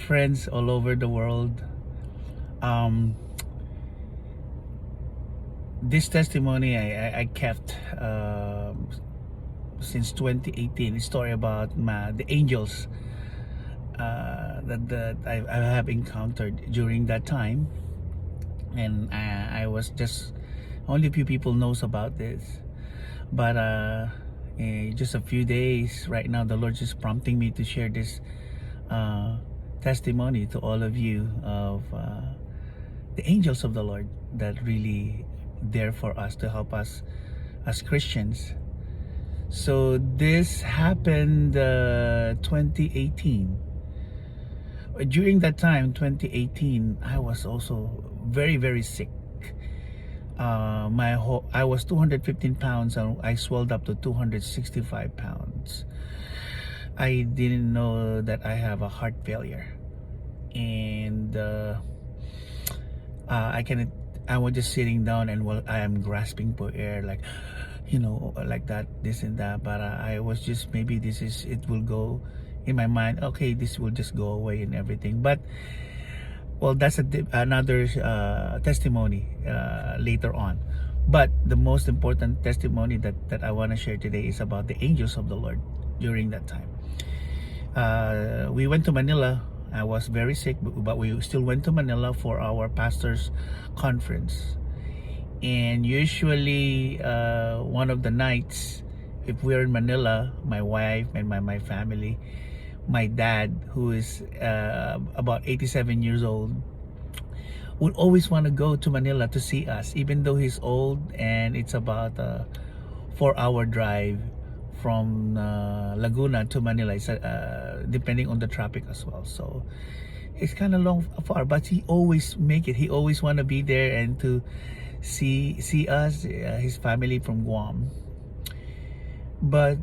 friends all over the world. Um, this testimony I kept since 2018. A story about the angels that I have encountered during that time, and I was just only a few people knows about this, but just a few days right now, the Lord is prompting me to share this uh, testimony to all of you of the angels of the Lord that really there for us to help us as Christians. So this happened 2018. During that time, 2018, I was also very sick. I was 215 pounds and I swelled up to 265 pounds. I didn't know that I have a heart failure, and I can. I was just sitting down, and while I am grasping for air, like, like that, this and that. But I was just, maybe this is, it will go in my mind. Okay, this will just go away and everything. But well, that's another testimony later on. But the most important testimony that I want to share today is about the angels of the Lord during that time. We went to Manila. I was very sick, but we still went to Manila for our pastor's conference. And usually one of the nights, if we're in Manila, my wife and my family, my dad, who is about 87 years old, would always want to go to Manila to see us, even though he's old, and it's about a 4-hour drive from Laguna to Manila. It's depending on the traffic as well, so it's kind of long, far, but he always make it. He always want to be there and to see us, his family from Guam. But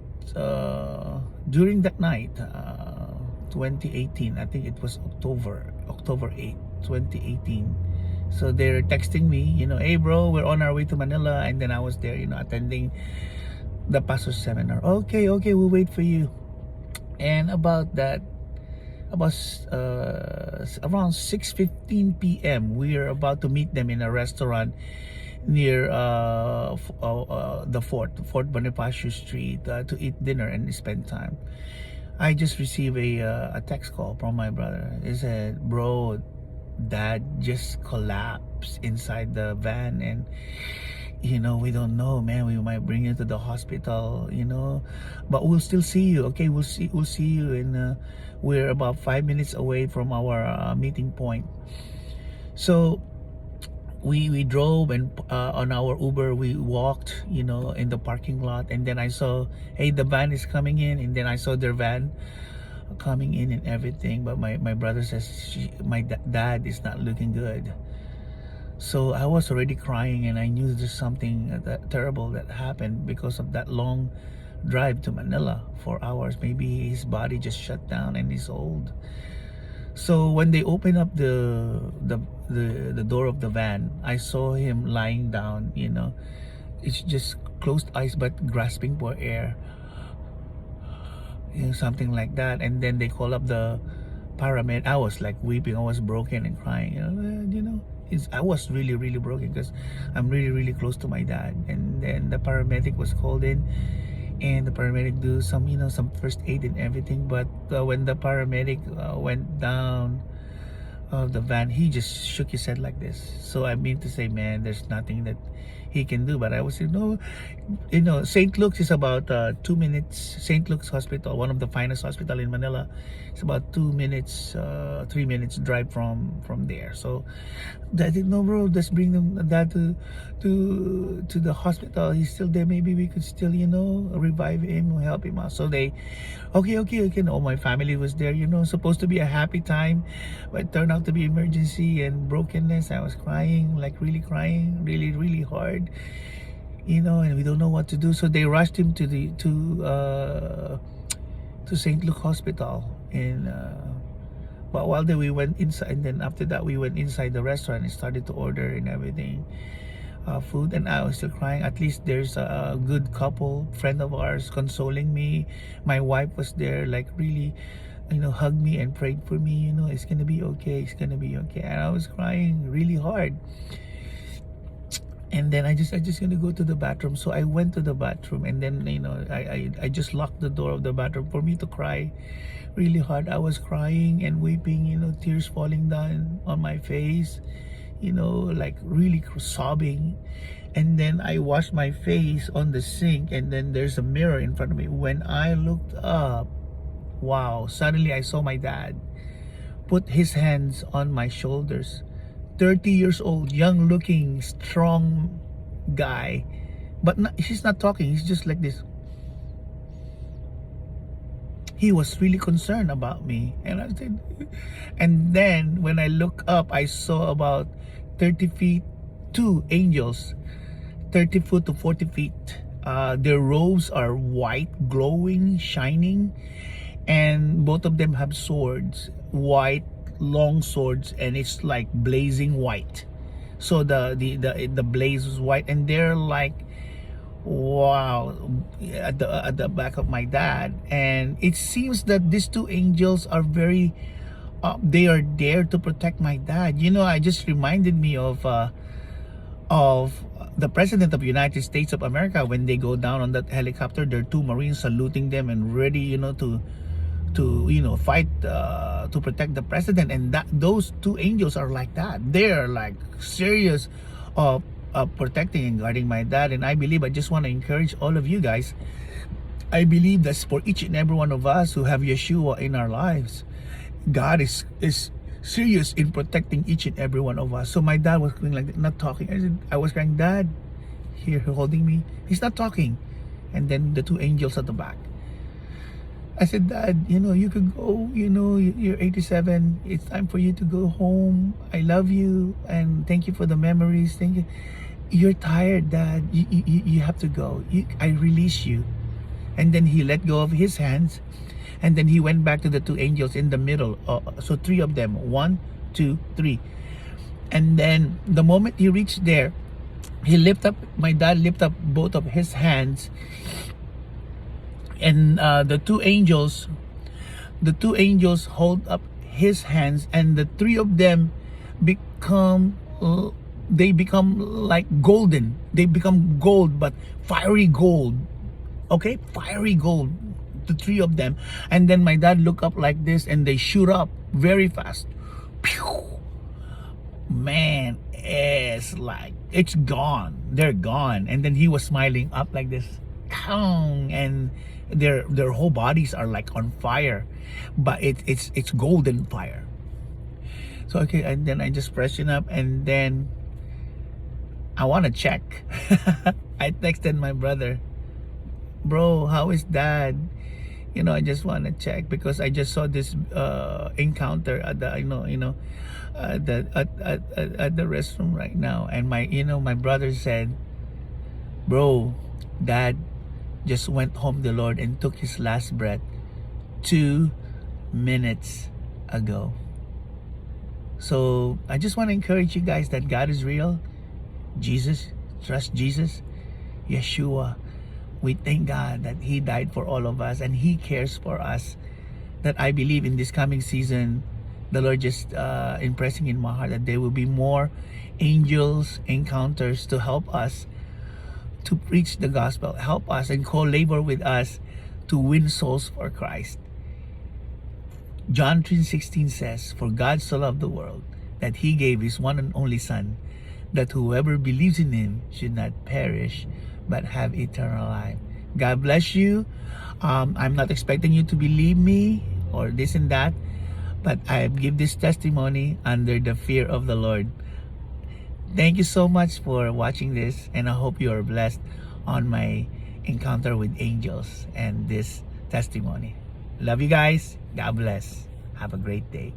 during that night, 2018, I think it was October 8th, 2018. So they're texting me, hey bro, we're on our way to Manila. And then I was there, attending the pastor's seminar. Okay, we'll wait for you. And about around 6:15 p.m. we are about to meet them in a restaurant near the Fort Bonifacio Street to eat dinner and spend time. I just received a text call from my brother. He said, bro, dad just collapsed inside the van, and we don't know, man, we might bring you to the hospital, but we'll still see you. Okay, we'll see you. And we're about 5 minutes away from our meeting point. So we drove, and on our Uber we walked, in the parking lot. And then I saw, hey, the van is coming in. And then I saw their van coming in and everything. But my brother says my dad is not looking good. So I was already crying, and I knew there's something terrible that happened because of that long drive to Manila, 4 hours. Maybe his body just shut down and he's old. So when they opened up the door of the van, I saw him lying down. It's just closed eyes but grasping for air, something like that. And then they call up the paramedic. I was like weeping. I was broken and crying. I was really broken because I'm really close to my dad. And then the paramedic was called in, and the paramedic do some some first aid and everything. But when the paramedic went down of the van, he just shook his head like this. So I mean to say, man, there's nothing that he can do. But I was St. Luke's is about 2 minutes. St. Luke's Hospital, one of the finest hospital in Manila, it's about 2 minutes 3 minutes drive from there. So I didn't know, bro, let's bring dad to the hospital. He's still there. Maybe we could still revive him, help him out. So they okay. No, my family was there. Supposed to be a happy time, but it turned out to be emergency and brokenness. I was crying, like really crying, really hard, and we don't know what to do. So they rushed him to St. Luke Hospital. And but while we went inside, and then after that we went inside the restaurant and started to order and everything, food. And I was still crying. At least there's a good couple friend of ours consoling me. My wife was there, like really hugged me and prayed for me. It's gonna be okay. It's gonna be okay. And I was crying really hard. And then I just gonna go to the bathroom. So I went to the bathroom, and then I just locked the door of the bathroom for me to cry really hard. I was crying and weeping, tears falling down on my face, like really sobbing. And then I washed my face on the sink, and then there's a mirror in front of me. When I looked up, wow, suddenly I saw my dad put his hands on my shoulders. 30 years old, young looking, strong guy. But he's not talking, he's just like this. He was really concerned about me. And then when I look up, I saw about 30 feet, two angels, 30 foot to 40 feet. Their robes are white, glowing, shining, and both of them have swords, white, long swords, and it's like blazing white. So the blaze is white, and they're like, wow, at the back of my dad. And it seems that these two angels are very they are there to protect my dad. I just reminded me of the president of the United States of America. When they go down on that helicopter, there are two Marines saluting them and ready to fight to protect the president. And those two angels are like that. They're like serious of protecting and guarding my dad. And I just want to encourage all of you guys. I believe that's for each and every one of us who have Yeshua in our lives. God is serious in protecting each and every one of us. So my dad was going like that, not talking. I was crying, Dad, here holding me. He's not talking. And then the two angels at the back. I said, Dad, you could go, you're 87. It's time for you to go home. I love you, and thank you for the memories. Thank you. You're tired, Dad. You have to go. I release you. And then he let go of his hands, and then he went back to the two angels in the middle. So three of them, 1, 2, 3. And then the moment he reached there, my dad lifted up both of his hands, and the two angels hold up his hands, and the three of them become like golden. They become gold, but fiery gold. Okay, fiery gold, the three of them. And then my dad looked up like this, and they shoot up very fast. Pew! Man, it's like it's gone. They're gone. And then he was smiling up like this, and their whole bodies are like on fire, but it's golden fire. So okay, and then I just freshen up, and then I want to check. I texted my brother, bro, how is Dad? I just want to check, because I just saw this encounter at the at the restroom right now. And my brother said, bro, Dad just went home the Lord and took his last breath 2 minutes ago. So I just want to encourage you guys that God is real. Jesus, trust Jesus, Yeshua. We thank God that He died for all of us, and He cares for us. That I believe in this coming season, the Lord just impressing in my heart that there will be more angels encounters to help us to preach the gospel, help us and co-labor with us to win souls for Christ. John 3:16 says, for God so loved the world that He gave His one and only Son, that whoever believes in Him should not perish but have eternal life. God bless you. I'm not expecting you to believe me or this and that, but I give this testimony under the fear of the Lord. Thank you so much for watching this, and I hope you are blessed on my encounter with angels and this testimony. Love you guys. God bless. Have a great day.